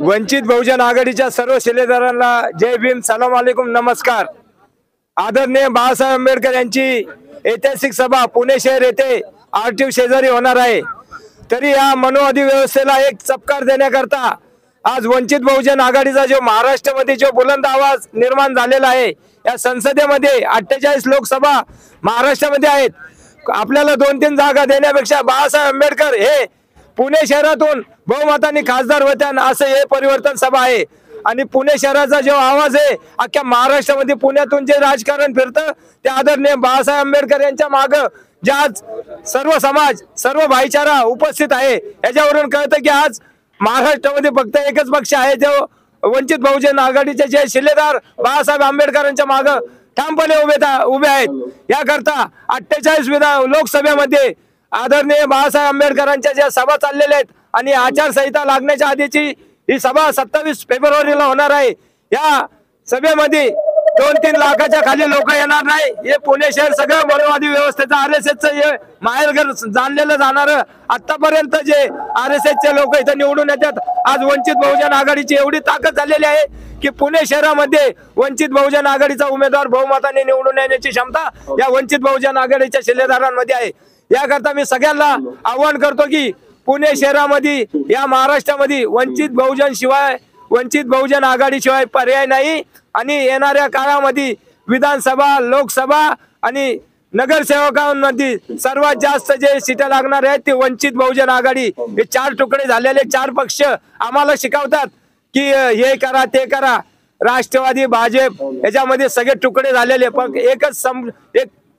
वंचित बहुजन आघाडीच्या सर्व शिलेदारांना जय भीम, सलाम अलैकुम, नमस्कार। आदरणीय बाळासाहेब आंबेडकर यांची ऐतिहासिक सभा पुणे शहर येथे आरटीओ शेजारी होणार आहे। तरी या मनोअधिव्यवस्थेला एक चपकार देण्याकरता आज वंचित बहुजन आघाडीचा जो महाराष्ट्रामध्ये जो बुलंद आवाज निर्माण झालेला आहे, या संसदेमध्ये 48 लोकसभा महाराष्ट्रामध्ये आहेत। आपल्याला 2-3 जागा देण्यापेक्षा बाळासाहेब आंबेडकर हे पुणे शहरातून बहुमताने खासदार होत्या असं हे परिवर्तन सभा आहे। आणि पुणे शहराचा जो आवाज आहे अख्ख्या महाराष्ट्रामध्ये पुण्यातून जे राजकारण फिरतं ते आदरणीय बाळासाहेब आंबेडकर यांच्या मागे जे आज सर्व समाज सर्व भाईचारा उपस्थित आहे, याच्यावरून कळतं की आज महाराष्ट्रामध्ये फक्त एकच पक्ष आहे जो वंचित बहुजन आघाडीचे जे शिलेदार बाळासाहेब आंबेडकरांच्या मागे ठामपणे उभे आहेत। याकरता 48 लोकसभेमध्ये आदरणीय बाळासाहेब आंबेडकरांच्या ज्या सभा चाललेल्या आहेत आणि आचारसंहिता लागण्याच्या आधीची ही सभा 27 फेब्रुवारीला होणार आहे। या सभेमध्ये 2-3 लाखाच्या खाली लोक येणार नाही। हे पुणे शहर सगळं मनोवादी व्यवस्थेचा RSSचं हे माहेरघर जाणलेलं जाणार। आतापर्यंत जे RSSचे लोक इथं निवडून येतात, आज वंचित बहुजन आघाडीची एवढी ताकद झालेली आहे की पुणे शहरामध्ये वंचित बहुजन आघाडीचा उमेदवार बहुमताने निवडून येण्याची क्षमता या वंचित बहुजन आघाडीच्या शिलेदारांमध्ये आहे। याकरता मी सगळ्यांना आवाहन करतो की पुणे शहरामध्ये या महाराष्ट्रामध्ये वंचित बहुजन आघाडी शिवाय पर्याय नाही। आणि येणाऱ्या काळामध्ये विधानसभा, लोकसभा आणि नगरसेवकांमध्ये सर्वात जास्त जे सीटा लागणार आहेत ते वंचित बहुजन आघाडी। हे 4 तुकडे झालेले 4 पक्ष आम्हाला शिकवतात की हे करा ते करा। राष्ट्रवादी, भाजप याच्यामध्ये सगळे तुकडे झालेले, पण एक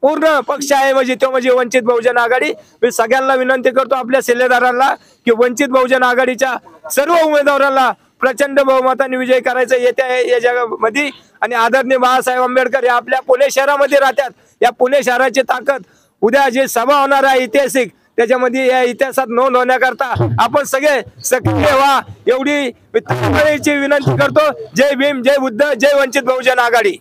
पूर्ण पक्ष आहे म्हणजे तो म्हणजे वंचित बहुजन आघाडी। मी सगळ्यांना विनंती करतो आपल्या शिलेदारांना की वंचित बहुजन आघाडीच्या सर्व उमेदवारांना प्रचंड बहुमताने विजय करायचा येत्या या जगामध्ये। आणि आदरणीय बाळासाहेब आंबेडकर या आपल्या पुणे शहरामध्ये राहतात। या पुणे शहराची ताकद उद्या जी सभा होणार आहे ऐतिहासिक, त्याच्यामध्ये या इतिहासात नोंद होण्याकरता आपण सगळे सक्रिय व्हा एवढी विनंती करतो। जय भीम, जय बुद्ध, जय वंचित बहुजन आघाडी।